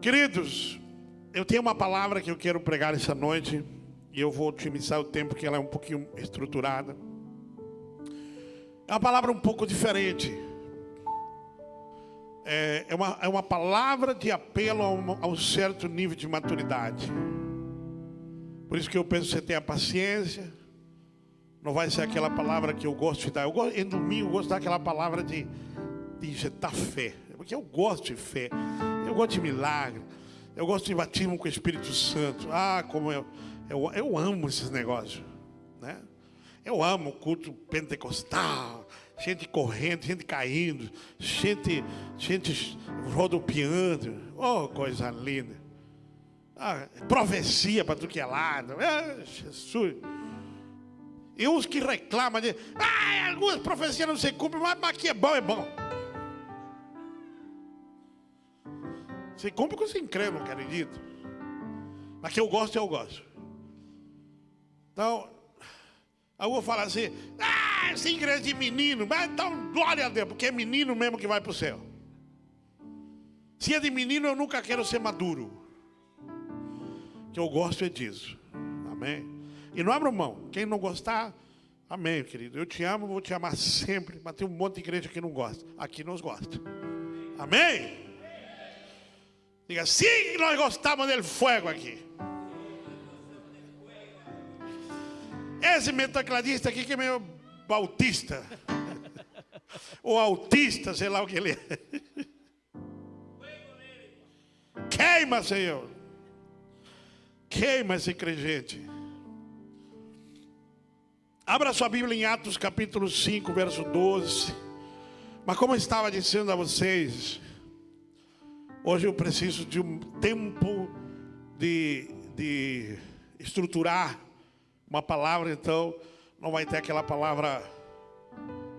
Queridos, eu tenho uma palavra que eu quero pregar essa noite, e eu vou otimizar o tempo, que ela é um pouquinho estruturada. É uma palavra um pouco diferente. É uma palavra de apelo a um certo nível de maturidade. Por isso que eu penso que você tenha paciência. Não vai ser aquela palavra que eu gosto de dar. Em domingo eu gosto de dar aquela palavra de injetar fé. Porque eu gosto de fé. Eu gosto de milagre. Eu gosto de batismo com o Espírito Santo. Ah, como eu amo esses negócios, né? Eu amo o culto pentecostal. Gente correndo, gente caindo, gente rodopiando. Oh, coisa linda. Ah, profecia para tudo que é lado. Jesus. E uns que reclamam de algumas profecias não se cumprem, mas aqui é bom, é bom. Se cumpre com você incrédulo, não acredito. Mas que eu gosto, eu gosto. Então, eu vou falar assim: essa igreja de menino, mas então glória a Deus, porque é menino mesmo que vai para o céu. Se é de menino, eu nunca quero ser maduro. O que eu gosto é disso. Amém? E não abra mão. Quem não gostar, amém, querido. Eu te amo, vou te amar sempre. Mas tem um monte de igreja que não gosta. Aqui nós gostamos. Amém? Diga, sim, nós gostamos dele fogo aqui. Esse metacladista aqui que é meio bautista. Ou autista, sei lá o que ele é. Queima, Senhor. Queima esse crente. Abra sua Bíblia em Atos capítulo 5, verso 12. Mas como eu estava dizendo a vocês, hoje eu preciso de um tempo de estruturar uma palavra. Então não vai ter aquela palavra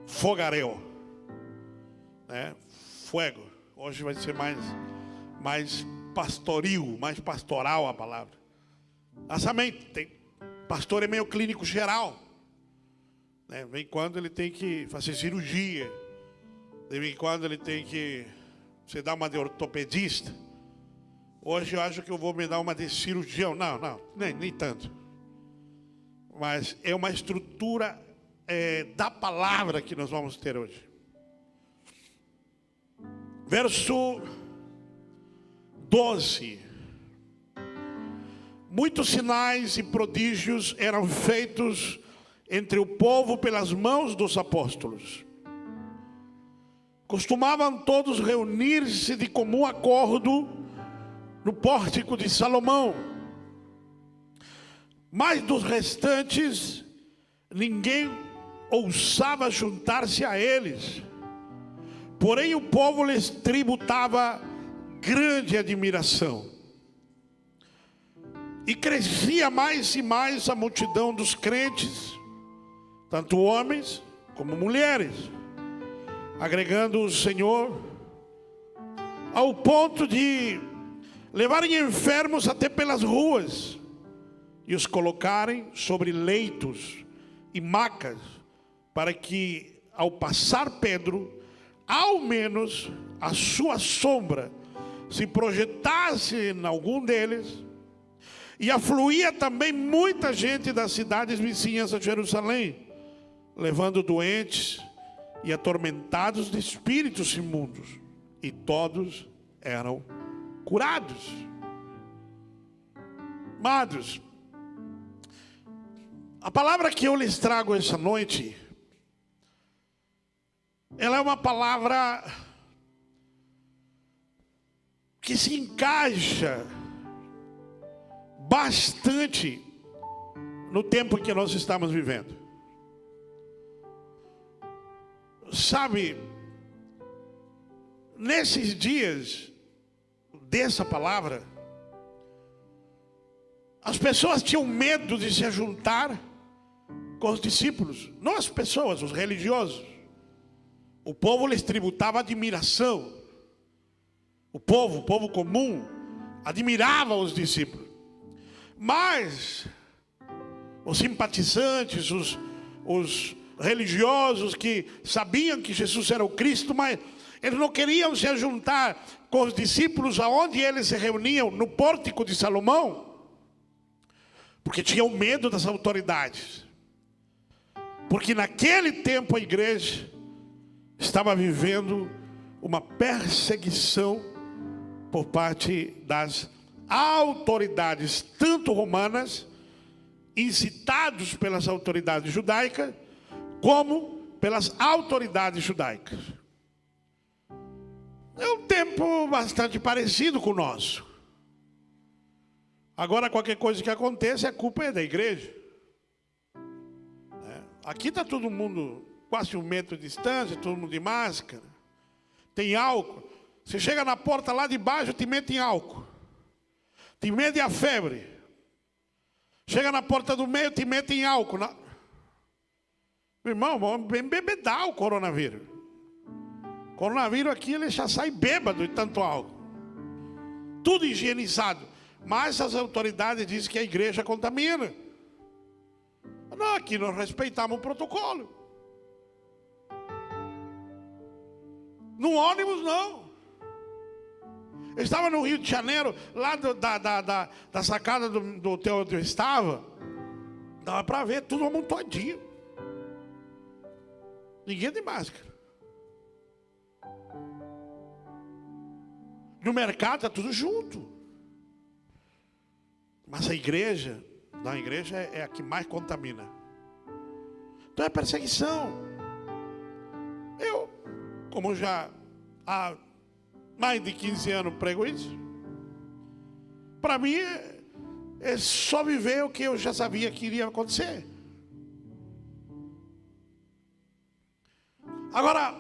fogaréu, né? Fuego. Hoje vai ser mais pastoril, mais pastoral a palavra. Amém. Tem pastor é meio clínico geral, né? Vem quando ele tem que fazer cirurgia, de vez em quando ele tem que você dá uma de ortopedista. Hoje eu acho que eu vou me dar uma de cirurgião. Não, nem tanto. Mas é uma estrutura da palavra que nós vamos ter hoje. Verso 12. Muitos sinais e prodígios eram feitos entre o povo pelas mãos dos apóstolos. Costumavam todos reunir-se de comum acordo no pórtico de Salomão. Mas dos restantes, ninguém ousava juntar-se a eles. Porém, o povo lhes tributava grande admiração. E crescia mais e mais a multidão dos crentes, tanto homens como mulheres, agregando o Senhor, ao ponto de levarem enfermos até pelas ruas e os colocarem sobre leitos e macas, para que, ao passar Pedro, ao menos a sua sombra se projetasse em algum deles. E afluía também muita gente das cidades vizinhas a Jerusalém, levando doentes e atormentados de espíritos imundos, e todos eram curados. Amados, a palavra que eu lhes trago essa noite, ela é uma palavra que se encaixa bastante no tempo que nós estamos vivendo. Sabe, nesses dias dessa palavra, as pessoas tinham medo de se juntar com os discípulos. Não as pessoas, os religiosos. O povo lhes tributava admiração. O povo comum, admirava os discípulos. Mas os simpatizantes, os religiosos que sabiam que Jesus era o Cristo, mas eles não queriam se juntar com os discípulos aonde eles se reuniam, no pórtico de Salomão, porque tinham medo das autoridades. Porque naquele tempo a igreja estava vivendo uma perseguição por parte das autoridades, tanto romanas, incitados pelas autoridades judaicas, como pelas autoridades judaicas. É um tempo bastante parecido com o nosso. Agora, qualquer coisa que aconteça, a culpa é da igreja. Aqui está todo mundo quase 1 metro de distância, todo mundo de máscara. Tem álcool. Você chega na porta lá de baixo, te metem álcool. Te mede a febre. Chega na porta do meio, te metem álcool. Meu irmão, vamos bebedar o coronavírus. O coronavírus aqui, ele já sai bêbado de tanto álcool. Tudo higienizado. Mas as autoridades dizem que a igreja contamina. Não, aqui nós respeitamos o protocolo. No ônibus, não. Eu estava no Rio de Janeiro, lá da sacada do hotel onde eu estava. Dava para ver tudo amontoadinho. Ninguém de máscara. No mercado está tudo junto. Mas a igreja... Não, a igreja é a que mais contamina. Então é perseguição. Eu, como já há mais de 15 anos prego isso, para mim é só viver o que eu já sabia que iria acontecer. Agora,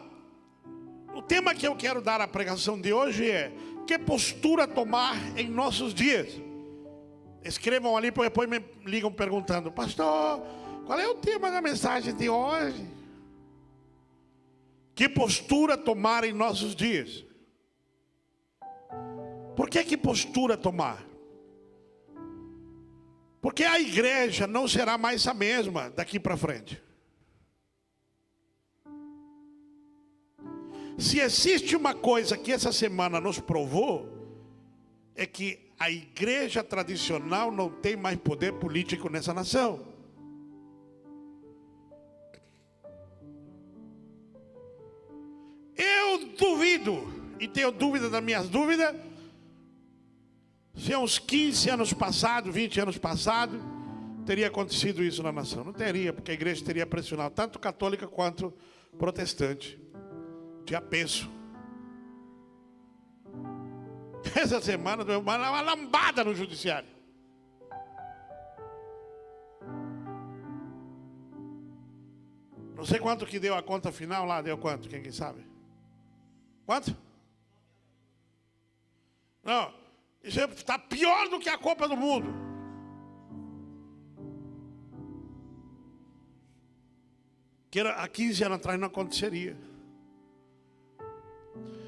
o tema que eu quero dar à pregação de hoje é: que postura tomar em nossos dias? Escrevam ali, depois me ligam perguntando: pastor, qual é o tema da mensagem de hoje? Que postura tomar em nossos dias? Por que postura tomar? Porque a igreja não será mais a mesma daqui para frente. Se existe uma coisa que essa semana nos provou, é que a igreja tradicional não tem mais poder político nessa nação. Eu duvido, e tenho dúvida das minhas dúvidas, se há uns 15 anos passados, 20 anos passados, teria acontecido isso na nação. Não teria, porque a igreja teria pressionado tanto católica quanto protestante. Tinha peso. Essa semana deu uma lambada no judiciário. Não sei quanto que deu a conta final lá. Deu quanto? Quem sabe? Quanto? Não. Isso está pior do que a Copa do Mundo. Que há 15 anos atrás não aconteceria.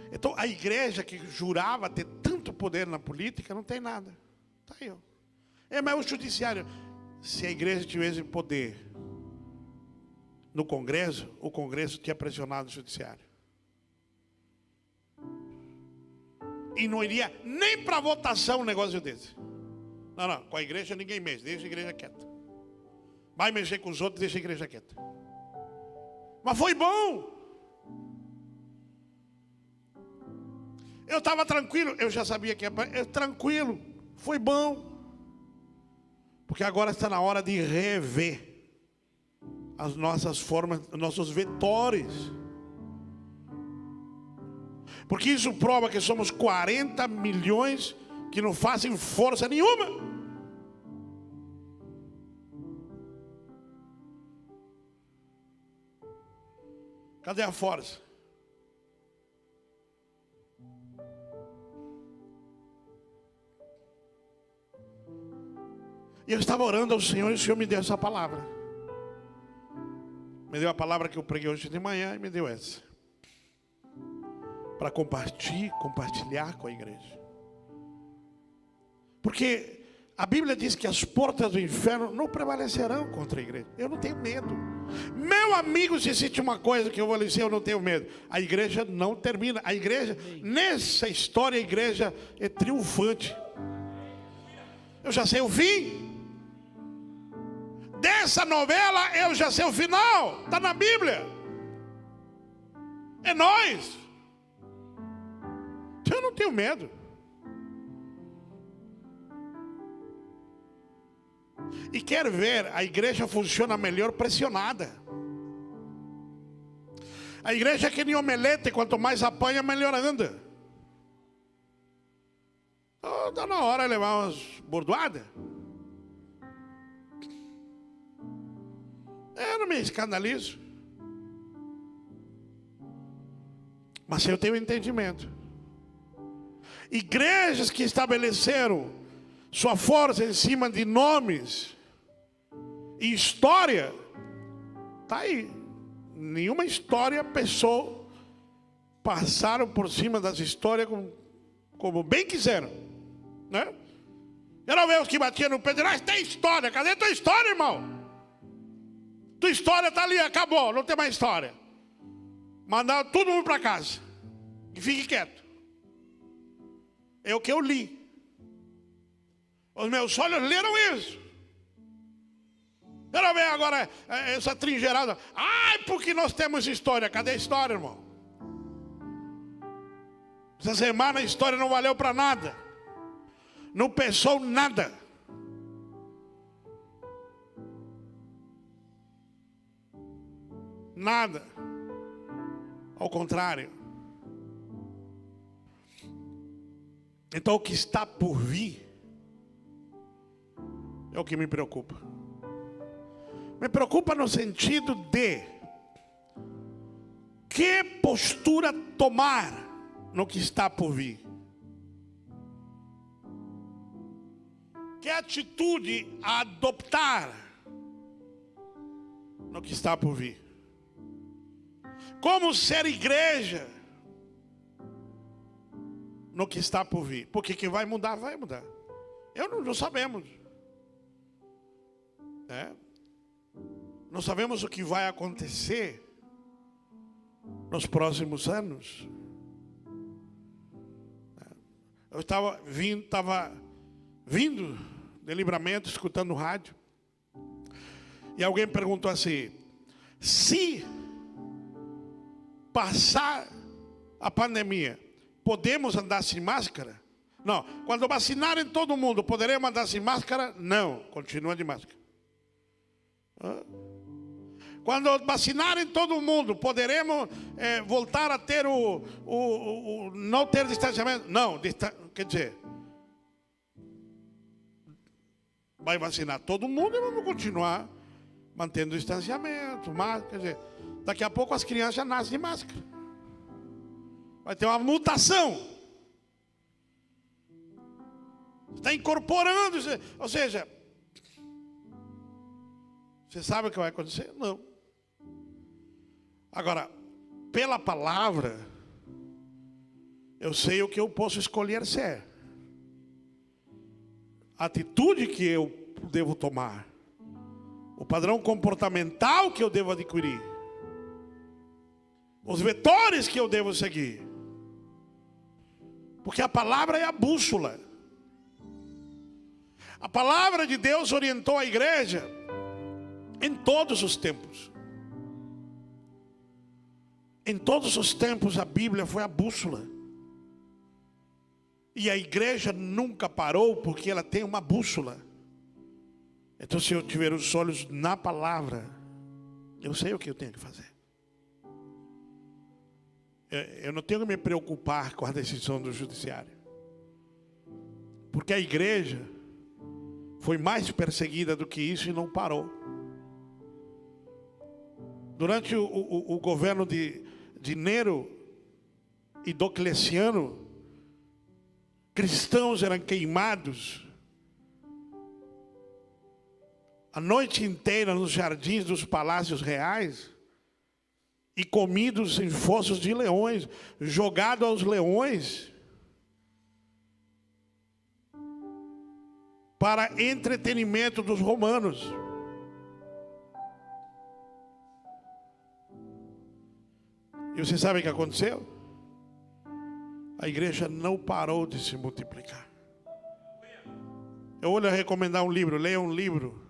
Então a igreja que jurava ter tanto poder na política não tem nada. Está aí, ó. Mas o judiciário, se a igreja tivesse poder no Congresso, o Congresso tinha pressionado o judiciário. E não iria nem para votação um negócio desse. Não, com a igreja ninguém mexe, deixa a igreja quieta. Vai mexer com os outros, deixa a igreja quieta. Mas foi bom. Eu estava tranquilo, eu já sabia que ia tranquilo, foi bom. Porque agora está na hora de rever as nossas formas, os nossos vetores. Porque isso prova que somos 40 milhões que não fazem força nenhuma. Cadê a força? E eu estava orando ao Senhor e o Senhor me deu essa palavra. Me deu a palavra que eu preguei hoje de manhã e me deu essa. Para compartilhar com a igreja. Porque A Bíblia diz que as portas do inferno não prevalecerão contra a igreja. Eu não tenho medo. Meu amigo, se existe uma coisa que eu vou lhe dizer, eu não tenho medo. A igreja não termina. A igreja, nessa história, a igreja é triunfante. Eu já sei o fim. Dessa novela, eu já sei o final. Está na Bíblia. É nós. Eu não tenho medo. E quer ver, a igreja funciona melhor pressionada. A igreja é que nem omelete, quanto mais apanha, melhor anda. Oh, dá na hora de levar umas bordoadas. Eu não me escandalizo. Mas eu tenho entendimento. Igrejas que estabeleceram sua força em cima de nomes e história, está aí. Nenhuma história, pessoa passaram por cima das histórias como bem quiseram, né? Quero ver os que batiam no peito. Ah, tem história. Cadê tua história, irmão? Tua história está ali, acabou, não tem mais história. Mandaram todo mundo para casa. E fique quieto. É o que eu li. Os meus olhos leram isso. Quero ver agora essa tringeirada. Ai, porque nós temos história. Cadê a história, irmão? Essa semana a história não valeu para nada. Não pensou nada. Nada. Ao contrário. Então o que está por vir é o que me preocupa. Me preocupa no sentido de que postura tomar no que está por vir. Que atitude adoptar no que está por vir. Como ser igreja no que está por vir. Porque que vai mudar, vai mudar. Não sabemos. Não sabemos o que vai acontecer nos próximos anos. Eu estava vindo de Livramento, escutando rádio. E alguém perguntou assim: se passar a pandemia, podemos andar sem máscara? Não. Quando vacinarem todo mundo, poderemos andar sem máscara? Não. Continua de máscara. Quando vacinarem todo mundo, poderemos voltar a ter não ter distanciamento? Não. Quer dizer, vai vacinar todo mundo e vamos continuar mantendo o distanciamento. Quer dizer, daqui a pouco as crianças já nascem de máscara. Vai ter uma mutação. Está incorporando. Ou seja, você sabe o que vai acontecer? Não. Agora, pela palavra, eu sei o que eu posso escolher ser. A atitude que eu devo tomar. O padrão comportamental que eu devo adquirir. Os vetores que eu devo seguir. Porque a palavra é a bússola. A palavra de Deus orientou a igreja em todos os tempos. Em todos os tempos a Bíblia foi a bússola. E a igreja nunca parou porque ela tem uma bússola. Então se eu tiver os olhos na palavra, eu sei o que eu tenho que fazer. Eu não tenho que me preocupar com a decisão do judiciário. Porque a igreja foi mais perseguida do que isso e não parou. Durante o governo de Nero e Diocleciano, cristãos eram queimados a noite inteira nos jardins dos palácios reais e comidos em fossos de leões, jogados aos leões. para entretenimento dos romanos. E você sabe o que aconteceu? A igreja não parou de se multiplicar. Eu vou lhe recomendar um livro. Leia um livro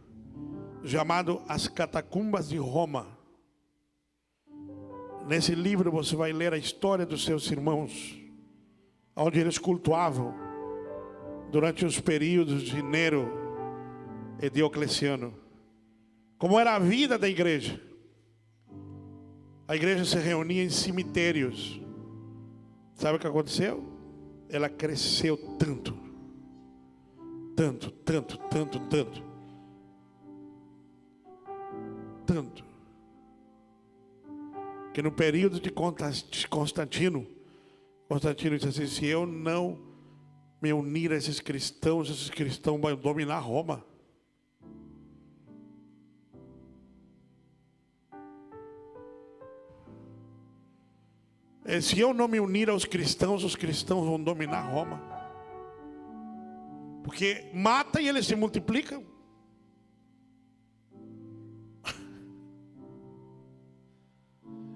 chamado As Catacumbas de Roma. Nesse livro você vai ler a história dos seus irmãos, onde eles cultuavam durante os períodos de Nero e Diocleciano. Como era a vida da igreja. A igreja se reunia em cemitérios. Sabe o que aconteceu? Ela cresceu tanto, que no período de Constantino disse assim: se eu não me unir a esses cristãos vão dominar Roma. Se eu não me unir aos cristãos, os cristãos vão dominar Roma. Porque mata e eles se multiplicam.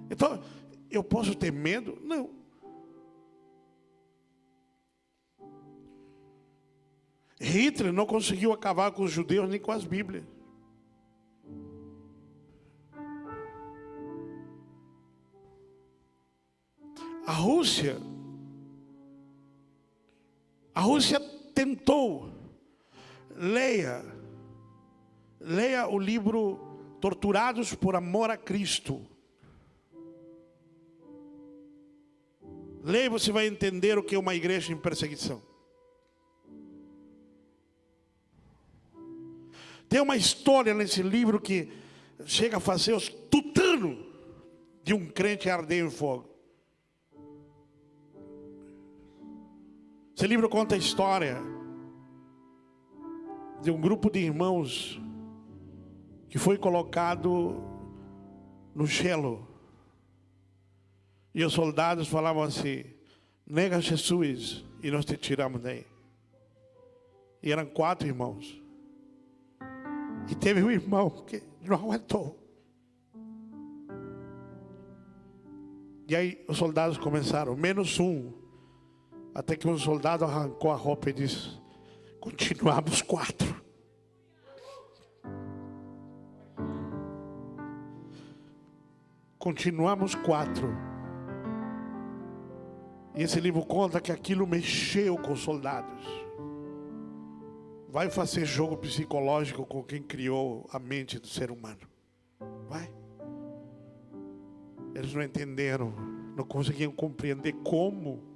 Então, eu posso ter medo? Não. Hitler não conseguiu acabar com os judeus nem com as Bíblias. A Rússia tentou. Leia o livro Torturados por Amor a Cristo. Leia e você vai entender o que é uma igreja em perseguição. Tem uma história nesse livro que chega a fazer os tutanos de um crente arder em fogo. Esse livro conta a história de um grupo de irmãos que foi colocado no gelo. E os soldados falavam assim: nega Jesus e nós te tiramos daí. E eram 4 irmãos. E teve um irmão que não aguentou. E aí os soldados começaram, menos um. Até que um soldado arrancou a roupa e disse: continuamos 4. Continuamos 4. E esse livro conta que aquilo mexeu com os soldados. Vai fazer jogo psicológico com quem criou a mente do ser humano. Vai. Eles não entenderam, não conseguiam compreender como.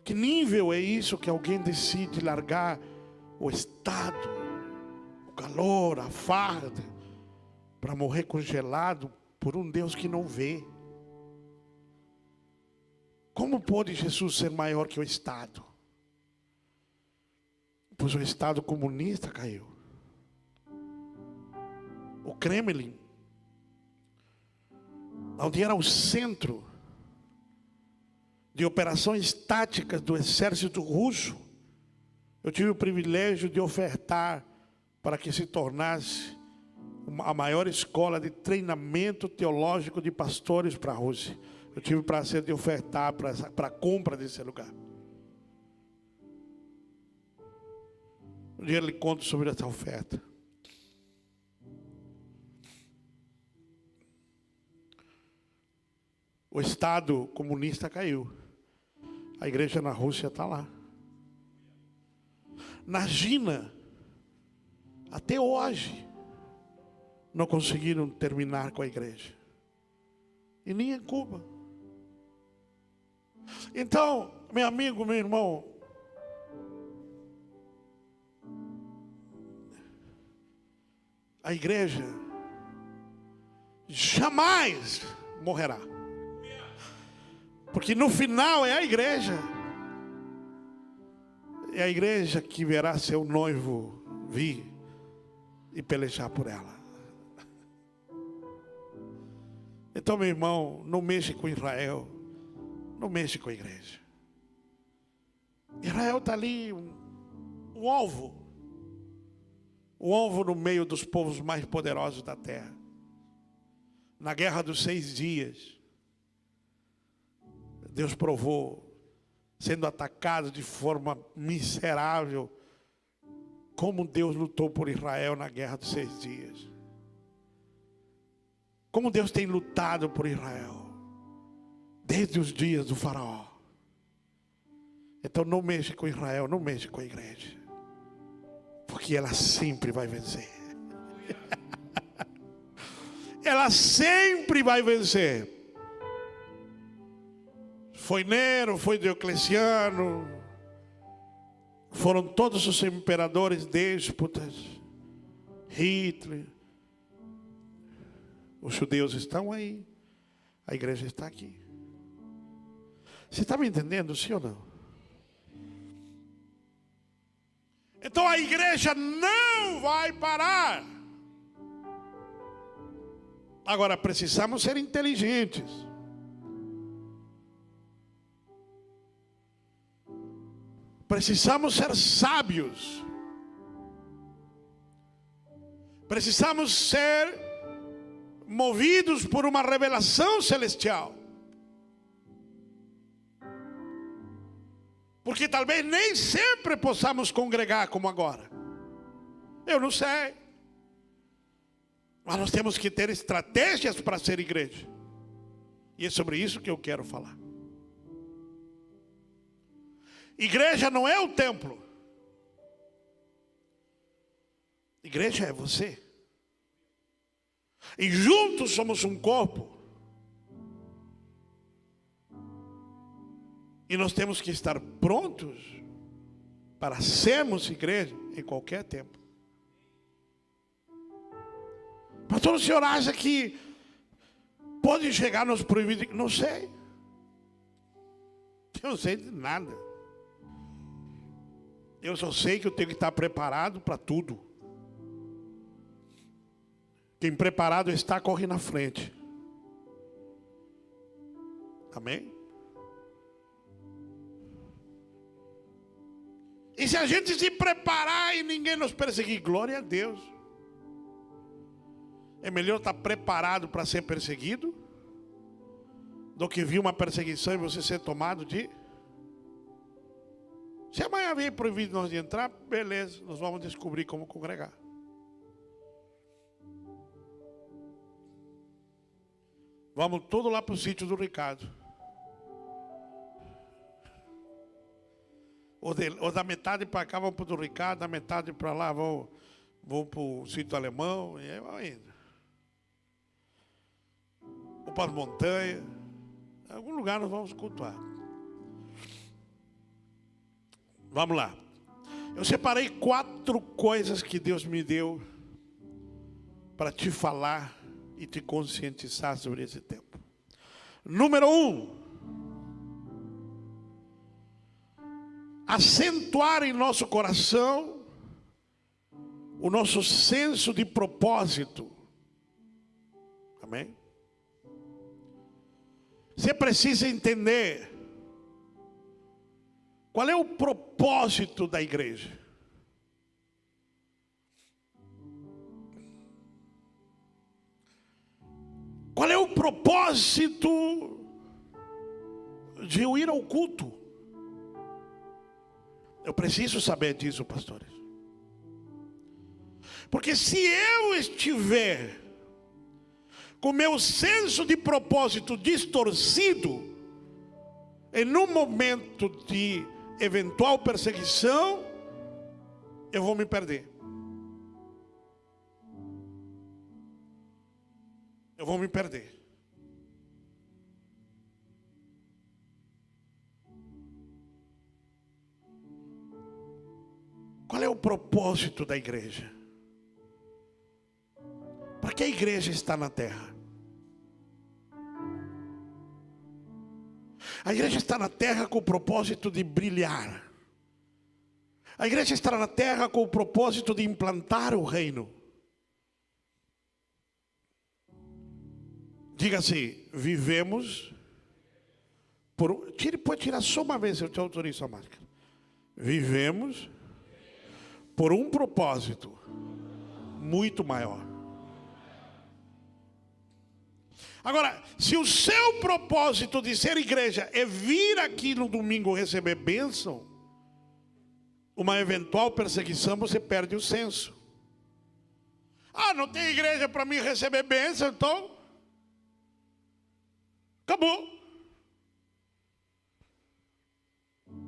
Que nível é isso que alguém decide largar o estado, o calor, a farda, para morrer congelado por um Deus que não vê? Como pode Jesus ser maior que o Estado? Pois o Estado comunista caiu. O Kremlin, onde era o centro de operações táticas do exército russo, eu tive o privilégio de ofertar para que se tornasse a maior escola de treinamento teológico de pastores para a Rússia. Eu tive o prazer de ofertar para a compra desse lugar. Um dia eu lhe conto sobre essa oferta. O Estado comunista caiu. A igreja na Rússia está lá. Na China, até hoje, não conseguiram terminar com a igreja. E nem em Cuba. Então, meu amigo, meu irmão, a igreja jamais morrerá. Porque no final é a igreja. É a igreja que verá seu noivo vir e pelejar por ela. Então, meu irmão, não mexe com Israel. Não mexe com a igreja. Israel está ali, um alvo. o ovo no meio dos povos mais poderosos da terra. Na guerra dos 6 dias, Deus provou, sendo atacado de forma miserável, como Deus lutou por Israel na guerra dos 6 dias. Como Deus tem lutado por Israel, desde os dias do faraó. Então não mexa com Israel, não mexa com a igreja, porque ela sempre vai vencer. Ela sempre vai vencer. Foi Nero, foi Diocleciano, foram todos os imperadores déspotas, Hitler. Os judeus estão aí, a igreja está aqui. Você está me entendendo, sim ou não? Então a igreja não vai parar. Agora precisamos ser inteligentes. Precisamos ser sábios. Precisamos ser movidos por uma revelação celestial. Porque talvez nem sempre possamos congregar como agora. Eu não sei. Mas nós temos que ter estratégias para ser igreja. E é sobre isso que eu quero falar. Igreja não é o templo. Igreja é você. E juntos somos um corpo. E nós temos que estar prontos para sermos igreja em qualquer tempo. Pastor, o senhor acha que pode chegar nos proibidos? Não sei. Eu não sei de nada. Eu só sei que eu tenho que estar preparado para tudo. Quem preparado está, corre na frente. Amém? E se a gente se preparar e ninguém nos perseguir, glória a Deus. É melhor estar preparado para ser perseguido do que vir uma perseguição e você ser tomado de... Se amanhã vem proibido nós de entrar, beleza, nós vamos descobrir como congregar. Vamos tudo lá para o sítio do Ricardo. Ou da metade para cá vão para o do Ricardo, da metade para lá vão para o sítio alemão, e aí vão indo. Ou para as montanhas. Em algum lugar nós vamos cultuar. Vamos lá. Eu separei 4 coisas que Deus me deu para te falar e te conscientizar sobre esse tempo. Número 1. Acentuar em nosso coração o nosso senso de propósito. Amém? Você precisa entender qual é o propósito da igreja. Qual é o propósito de eu ir ao culto? Eu preciso saber disso, pastores. Porque se eu estiver com meu senso de propósito distorcido, em um momento de eventual perseguição, eu vou me perder. Eu vou me perder. Qual é o propósito da igreja? Para que a igreja está na terra? A igreja está na terra com o propósito de brilhar. A igreja está na terra com o propósito de implantar o reino. Diga assim: vivemos por... Pode tirar só uma vez, eu te autorizo a máscara. Vivemos por um propósito muito maior. Agora, se o seu propósito de ser igreja é vir aqui no domingo receber bênção, uma eventual perseguição, você perde o senso. Ah, não tem igreja para mim receber bênção, então acabou.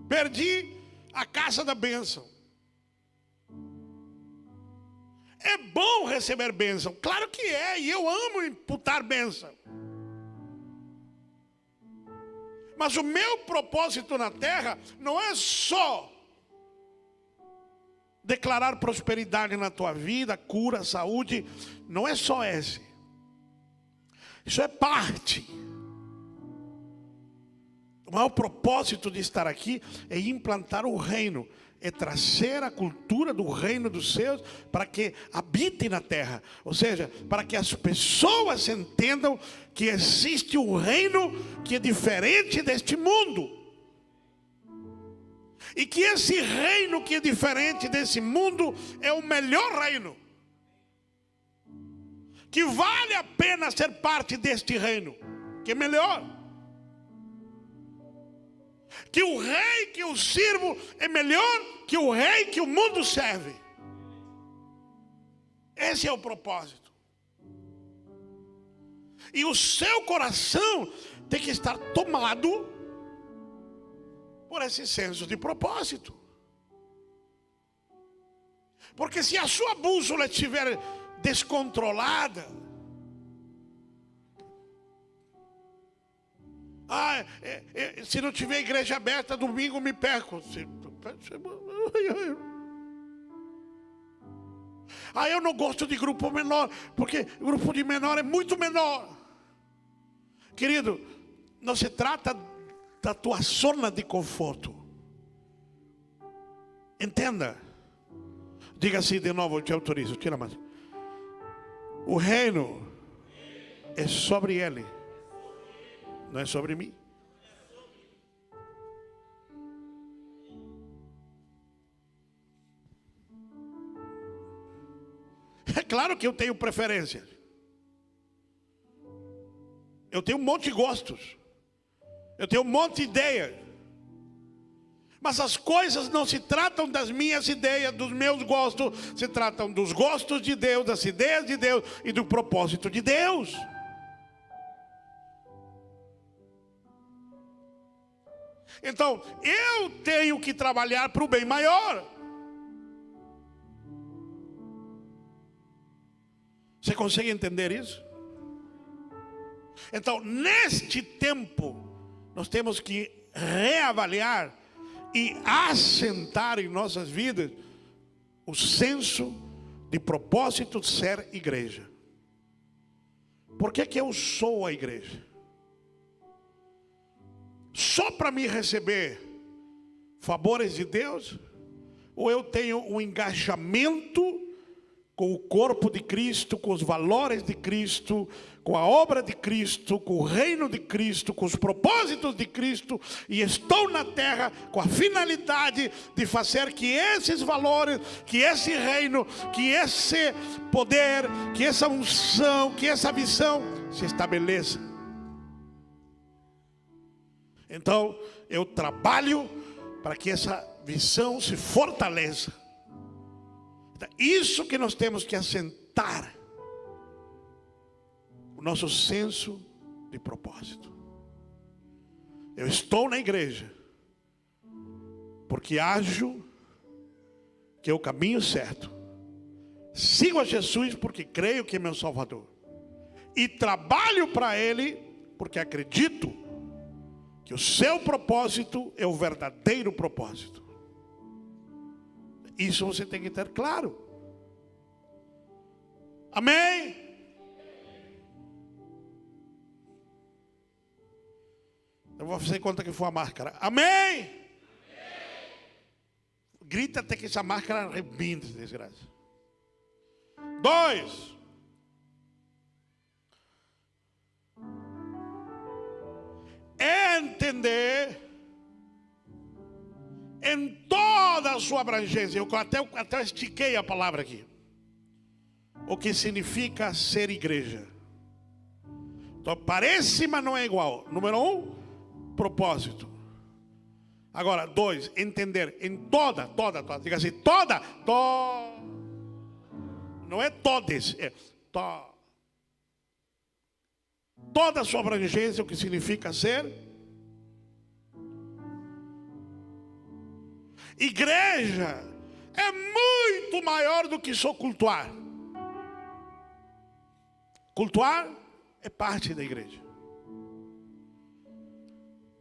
Perdi a casa da bênção. É bom receber bênção, claro que é, e eu amo imputar bênção. Mas o meu propósito na terra não é só declarar prosperidade na tua vida, cura, saúde, não é só esse. Isso é parte. O maior propósito de estar aqui é implantar o reino, é trazer a cultura do reino dos céus para que habite na terra. Ou seja, para que as pessoas entendam que existe um reino que é diferente deste mundo. E que esse reino que é diferente desse mundo é o melhor reino. Que vale a pena ser parte deste reino, que é melhor. Que o rei que eu sirvo é melhor que o rei que o mundo serve. Esse é o propósito. E o seu coração tem que estar tomado por esse senso de propósito. Porque se a sua bússola estiver descontrolada, se não tiver igreja aberta domingo me perco. Eu não gosto de grupo menor, porque grupo de menor é muito menor. Querido, não se trata da tua zona de conforto. Entenda. Diga assim de novo, eu te autorizo. Tira mais. O reino é sobre ele, não é sobre mim. É claro que eu tenho preferências. Eu tenho um monte de gostos. Eu tenho um monte de ideias. Mas as coisas não se tratam das minhas ideias, dos meus gostos. Se tratam dos gostos de Deus, das ideias de Deus e do propósito de Deus. Então, eu tenho que trabalhar para o bem maior. Você consegue entender isso? Então, neste tempo, nós temos que reavaliar e assentar em nossas vidas o senso de propósito de ser igreja. Por que eu sou a igreja? Só para me receber favores de Deus? Ou eu tenho um engajamento com o corpo de Cristo, com os valores de Cristo, com a obra de Cristo, com o reino de Cristo, com os propósitos de Cristo, e estou na terra com a finalidade de fazer que esses valores, que esse reino, que esse poder, que essa unção, que essa visão se estabeleça. Então, eu trabalho para que essa visão se fortaleça. Isso que nós temos que assentar o nosso senso de propósito. Eu estou na igreja porque ajo que é o caminho certo. Sigo a Jesus porque creio que é meu Salvador. E trabalho para Ele porque acredito que o seu propósito é o verdadeiro propósito. Isso você tem que ter claro. Amém? Eu vou fazer conta que foi a máscara. Amém? Amém. Grita até que essa máscara arrebente, desgraça. 2. É entender em toda a sua abrangência. Eu até estiquei a palavra aqui. o que significa ser igreja. Então, parece, mas não é igual. Número 1, propósito. Agora, 2, entender em toda. Diga assim, toda. Não é todes, é toda a sua abrangência, o que significa ser igreja. É muito maior do que só cultuar. Cultuar é parte da igreja.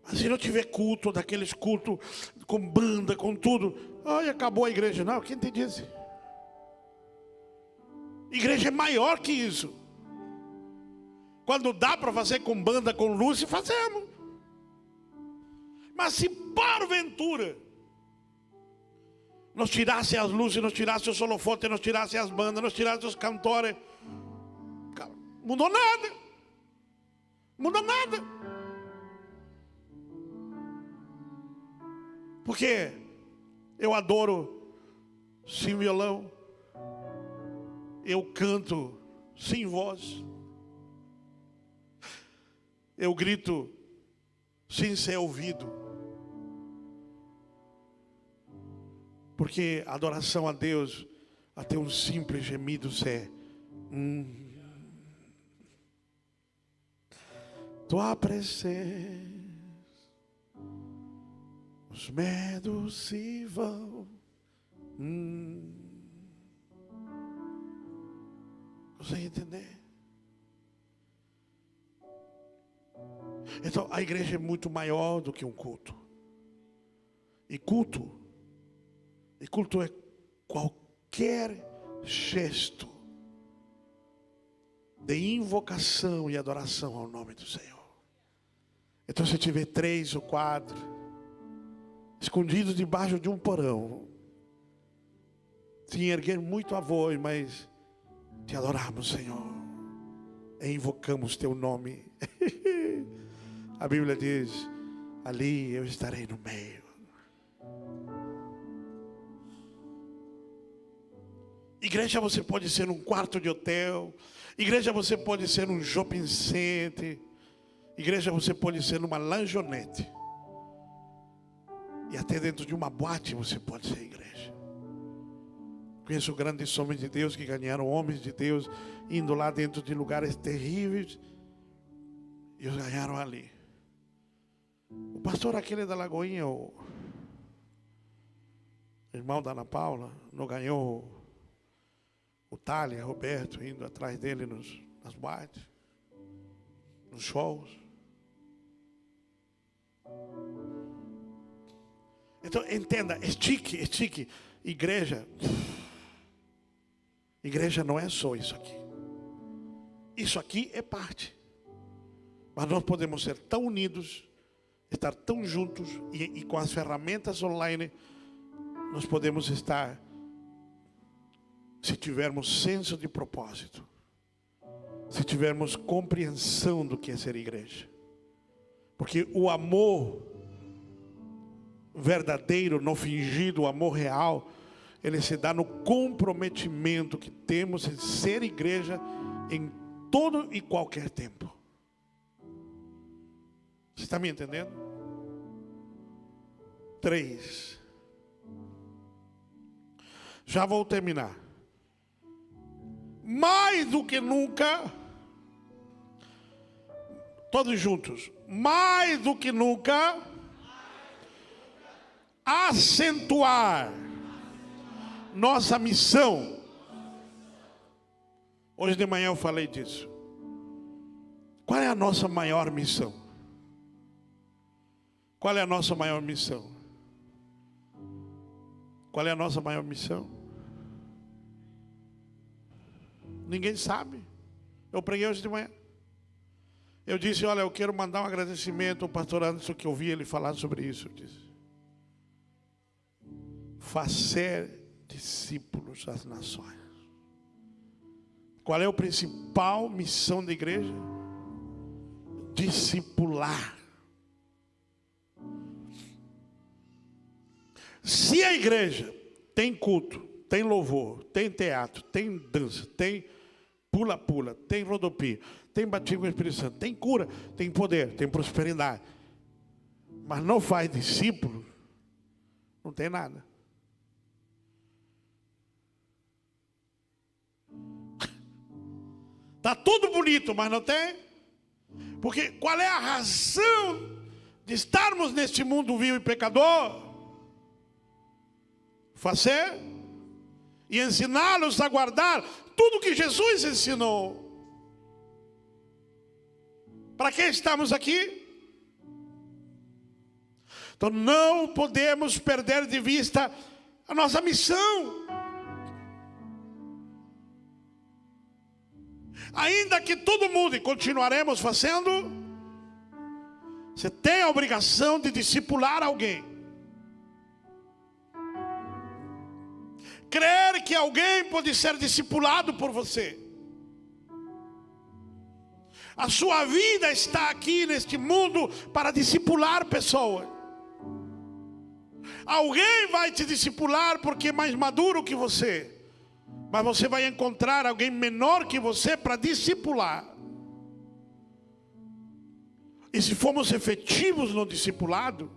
Mas se não tiver culto, daqueles cultos com banda, com tudo, ai, acabou a igreja. Não, quem te disse? Igreja é maior que isso. Quando dá para fazer com banda, com luz, fazemos. Mas se porventura nos tirasse as luzes, nos tirasse os holofotes, nos tirasse as bandas, nos tirasse os cantores, mudou nada. Muda nada. Porque eu adoro sem violão, eu canto sem voz, eu grito sem ser ouvido. Porque a adoração a Deus, até um simples gemido é tua presença, os medos se vão. Consegue entender? Então a igreja é muito maior do que um culto. E culto é qualquer gesto de invocação e adoração ao nome do Senhor. Então se tiver 3 ou 4 escondidos debaixo de um porão, sem erguer muito a voz, mas te adoramos, Senhor, e invocamos teu nome. A Bíblia diz, ali eu estarei no meio. Igreja você pode ser num quarto de hotel. Igreja você pode ser num shopping center. Igreja você pode ser numa lanchonete. E até dentro de uma boate você pode ser igreja. Conheço grandes homens de Deus que ganharam homens de Deus indo lá dentro de lugares terríveis. E os ganharam ali. O pastor aquele da Lagoinha, o irmão da Ana Paula, não ganhou o Thalia, Roberto, indo atrás dele nas boates, nos shows. Então entenda, estique. Igreja não é só isso aqui. Isso aqui é parte. Mas nós podemos ser tão unidos, estar tão juntos, e com as ferramentas online, nós podemos estar, se tivermos senso de propósito, se tivermos compreensão do que é ser igreja. Porque o amor verdadeiro, não fingido, o amor real, ele se dá no comprometimento que temos em ser igreja em todo e qualquer tempo. Você está me entendendo? 3. Já vou terminar. Mais do que nunca, todos juntos, mais do que nunca, acentuar nossa missão. Hoje de manhã eu falei disso. Qual é a nossa maior missão? Qual é a nossa maior missão? Qual é a nossa maior missão? Ninguém sabe. Eu preguei hoje de manhã. Eu disse, olha, eu quero mandar um agradecimento ao pastor Anderson, que eu ouvi ele falar sobre isso. Eu disse, fazer discípulos das nações. Qual é a principal missão da igreja? Discipular. Se a igreja tem culto, tem louvor, tem teatro, tem dança, tem Pula, tem rodopia, tem batismo com o Espírito Santo, tem cura, tem poder, tem prosperidade. Mas não faz discípulo, não tem nada. Está tudo bonito, mas não tem. Porque qual é a razão de estarmos neste mundo vil e pecador? Fazer e ensiná-los a guardar tudo que Jesus ensinou. Para que estamos aqui? Então não podemos perder de vista a nossa missão. Ainda que todo mundo, e continuaremos fazendo, você tem a obrigação de discipular alguém. Crer que alguém pode ser discipulado por você. A sua vida está aqui neste mundo para discipular pessoas. Alguém vai te discipular porque é mais maduro que você. Mas você vai encontrar alguém menor que você para discipular. E se formos efetivos no discipulado,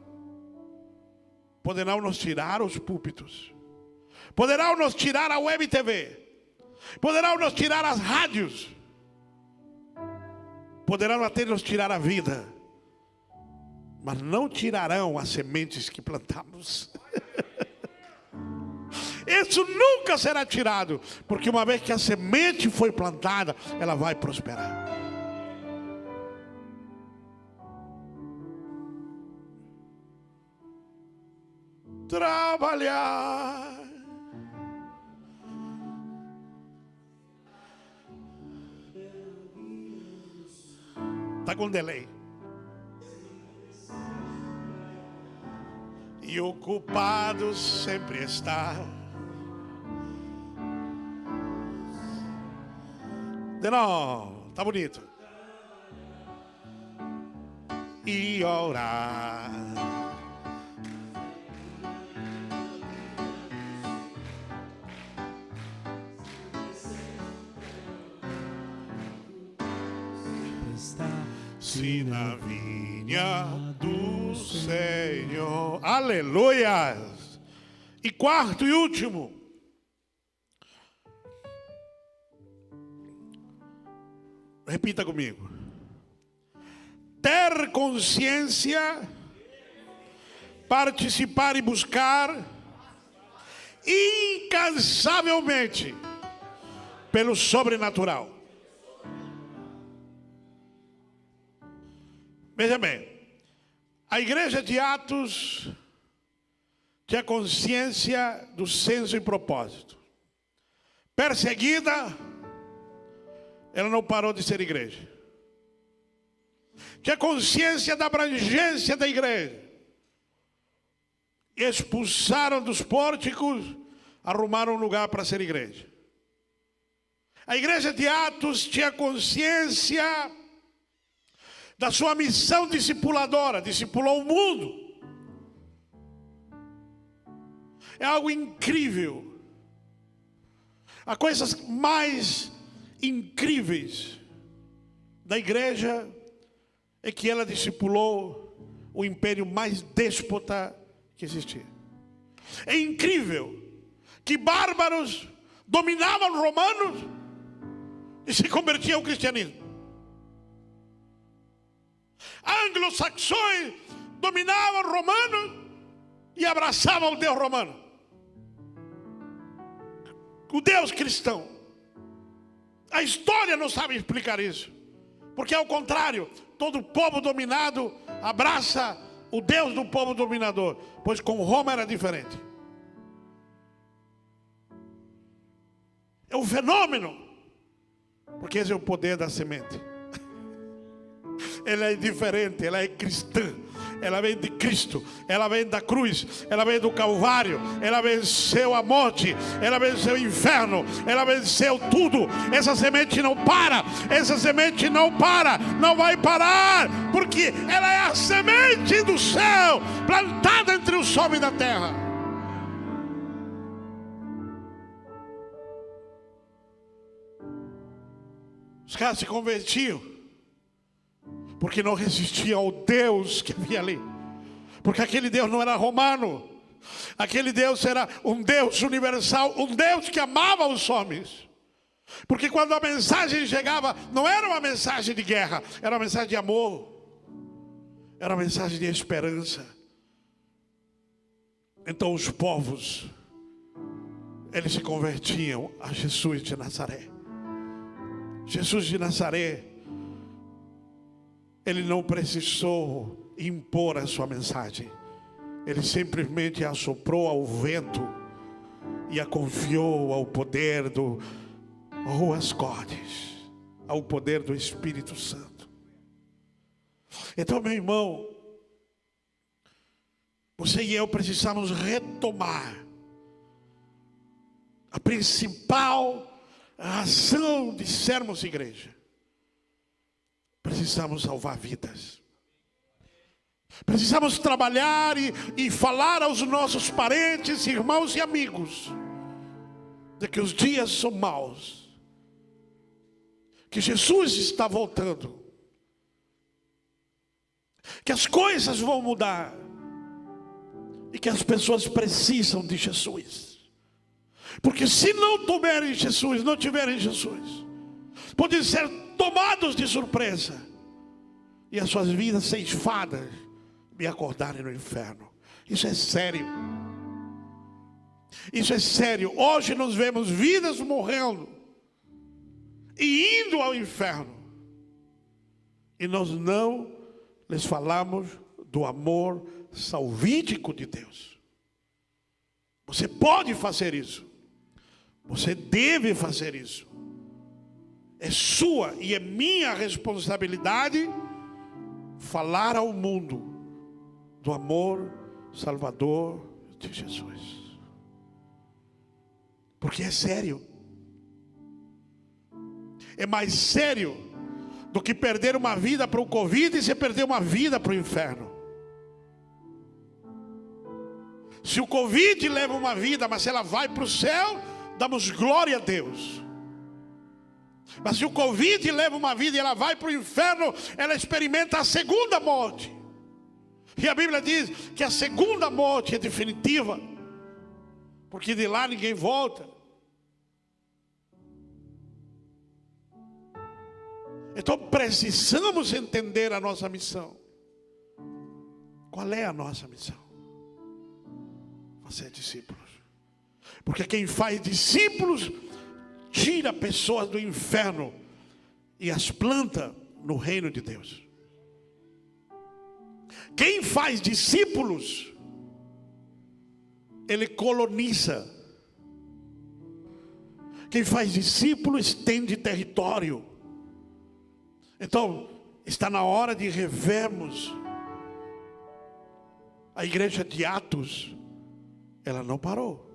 poderão nos tirar os púlpitos, poderão nos tirar a web TV, poderão nos tirar as rádios, poderão até nos tirar a vida, mas não tirarão as sementes que plantamos. Isso nunca será tirado, porque uma vez que a semente foi plantada, ela vai prosperar. Trabalhar. Está com delay. E o culpado sempre está. De novo, tá bonito. E orar. Se na vinha do Senhor. Aleluia. E quarto e último. Repita comigo. Ter consciência, participar e buscar incansavelmente pelo sobrenatural. Veja bem, a igreja de Atos tinha consciência do senso e propósito. Perseguida, ela não parou de ser igreja. Tinha consciência da abrangência da igreja. Expulsaram dos pórticos, arrumaram um lugar para ser igreja. A igreja de Atos tinha consciência da sua missão discipuladora, discipulou o mundo. É algo incrível. Há coisas mais incríveis da igreja é que ela discipulou o império mais déspota que existia. É incrível que bárbaros dominavam romanos e se convertiam ao cristianismo. Anglo-saxões dominavam romanos e abraçavam o Deus romano, o Deus cristão. A história não sabe explicar isso, porque ao contrário, todo povo dominado abraça o Deus do povo dominador, pois com Roma era diferente. É um fenômeno, porque esse é o poder da semente. Ela é diferente, ela é cristã. Ela vem de Cristo, ela vem da cruz, ela vem do Calvário, ela venceu a morte, ela venceu o inferno, ela venceu tudo. Essa semente não para, essa semente não para, não vai parar, porque ela é a semente do céu, plantada entre o sol e da terra. Os caras se convertiam porque não resistiam ao Deus que havia ali. Porque aquele Deus não era romano. Aquele Deus era um Deus universal, um Deus que amava os homens. Porque quando a mensagem chegava, não era uma mensagem de guerra, era uma mensagem de amor, era uma mensagem de esperança. Então os povos, eles se convertiam a Jesus de Nazaré. Jesus de Nazaré, ele não precisou impor a sua mensagem. Ele simplesmente assoprou ao vento e a confiou ao poder do Ruach Codes, ao poder do Espírito Santo. Então, meu irmão, você e eu precisamos retomar a principal razão de sermos igreja. Precisamos salvar vidas. Precisamos trabalhar e falar aos nossos parentes, irmãos e amigos de que os dias são maus, que Jesus está voltando, que as coisas vão mudar e que as pessoas precisam de Jesus. Porque se não tomarem Jesus, não tiverem Jesus, podem ser tomados de surpresa e as suas vidas ceifadas e acordarem no inferno. Isso é sério. Isso é sério. Hoje nós vemos vidas morrendo e indo ao inferno, e nós não lhes falamos do amor salvífico de Deus. Você pode fazer isso. Você deve fazer isso. É sua e é minha responsabilidade falar ao mundo do amor salvador de Jesus. Porque é sério. É mais sério do que perder uma vida para o Covid e você perder uma vida para o inferno. Se o Covid leva uma vida, mas ela vai para o céu, damos glória a Deus. Mas se o Covid leva uma vida e ela vai para o inferno, ela experimenta a segunda morte. E a Bíblia diz que a segunda morte é definitiva, porque de lá ninguém volta. Então precisamos entender a nossa missão. Qual é a nossa missão? Fazer discípulos. Porque quem faz discípulos tira pessoas do inferno e as planta no reino de Deus. Quem faz discípulos, ele coloniza. Quem faz discípulos estende território. Então, está na hora de revermos. A igreja de Atos, ela não parou.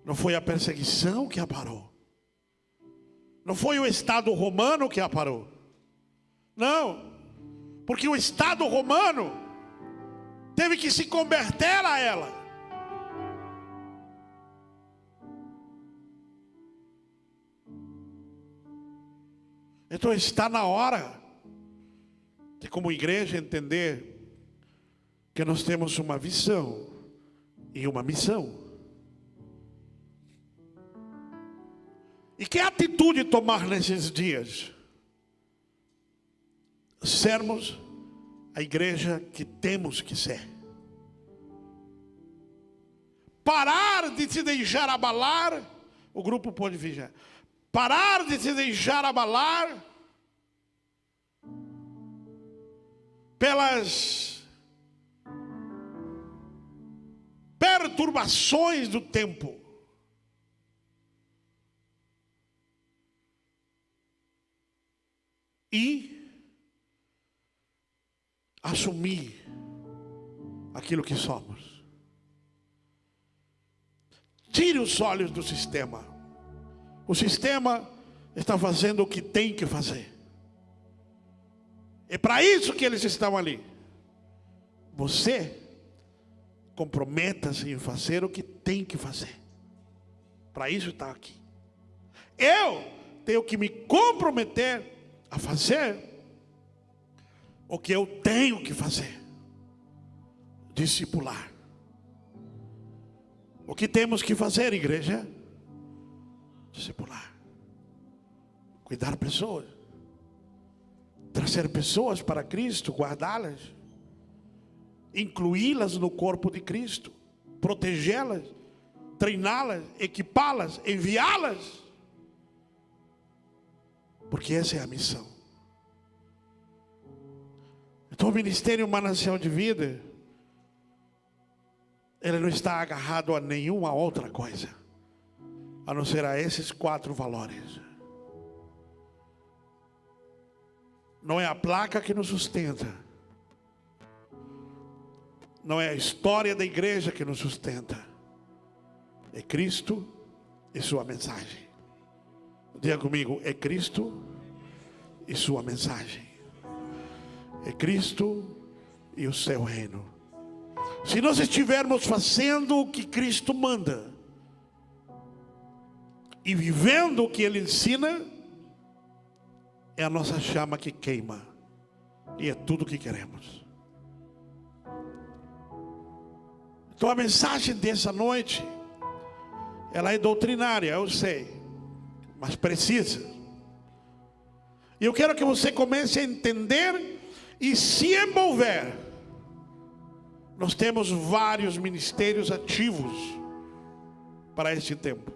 Não foi a perseguição que a parou. Não foi o Estado romano que a parou. Não. Porque o Estado romano teve que se converter a ela. Então está na hora de, como igreja, entender que nós temos uma visão e uma missão. E que atitude tomar nesses dias? Sermos a igreja que temos que ser. Parar de se deixar abalar. O grupo pode vigiar. Parar de se deixar abalar pelas perturbações do tempo. E assumir aquilo que somos. Tire os olhos do sistema. O sistema está fazendo o que tem que fazer. É para isso que eles estão ali. Você comprometa-se em fazer o que tem que fazer. Para isso está aqui. Eu tenho que me comprometer a fazer o que eu tenho que fazer: discipular. O que temos que fazer, igreja? Discipular. Cuidar pessoas. Trazer pessoas para Cristo, guardá-las, incluí-las no corpo de Cristo, protegê-las, treiná-las, equipá-las, enviá-las. Porque essa é a missão. Então o Ministério Manancial de Vida, ele não está agarrado a nenhuma outra coisa, a não ser a esses 4 valores. Não é a placa que nos sustenta, não é a história da igreja que nos sustenta, é Cristo e sua mensagem. Diga comigo: é Cristo e sua mensagem. É Cristo e o seu reino. Se nós estivermos fazendo o que Cristo manda e vivendo o que Ele ensina, é a nossa chama que queima, e é tudo o que queremos. Então a mensagem dessa noite, ela é doutrinária, eu sei, mas precisa. E eu quero que você comece a entender e se envolver. Nós temos vários ministérios ativos para este tempo.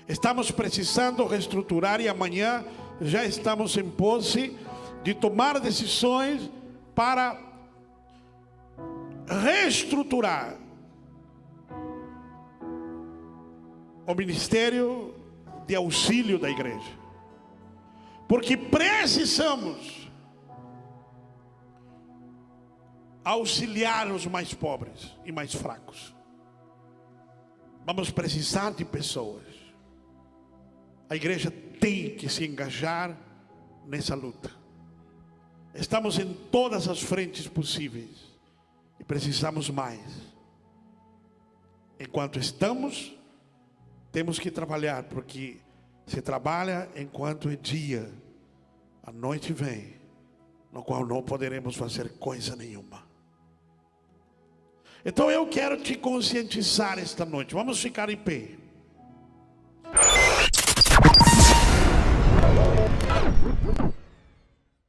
Estamos precisando reestruturar, e amanhã já estamos em posse de tomar decisões para reestruturar o ministério de auxílio da igreja, porque precisamos auxiliar os mais pobres e mais fracos. Vamos precisar de pessoas. A igreja tem que se engajar nessa luta. Estamos em todas as frentes possíveis e precisamos mais. Enquanto estamos, temos que trabalhar, porque se trabalha enquanto é dia, a noite vem, no qual não poderemos fazer coisa nenhuma. Então eu quero te conscientizar esta noite. Vamos ficar em pé.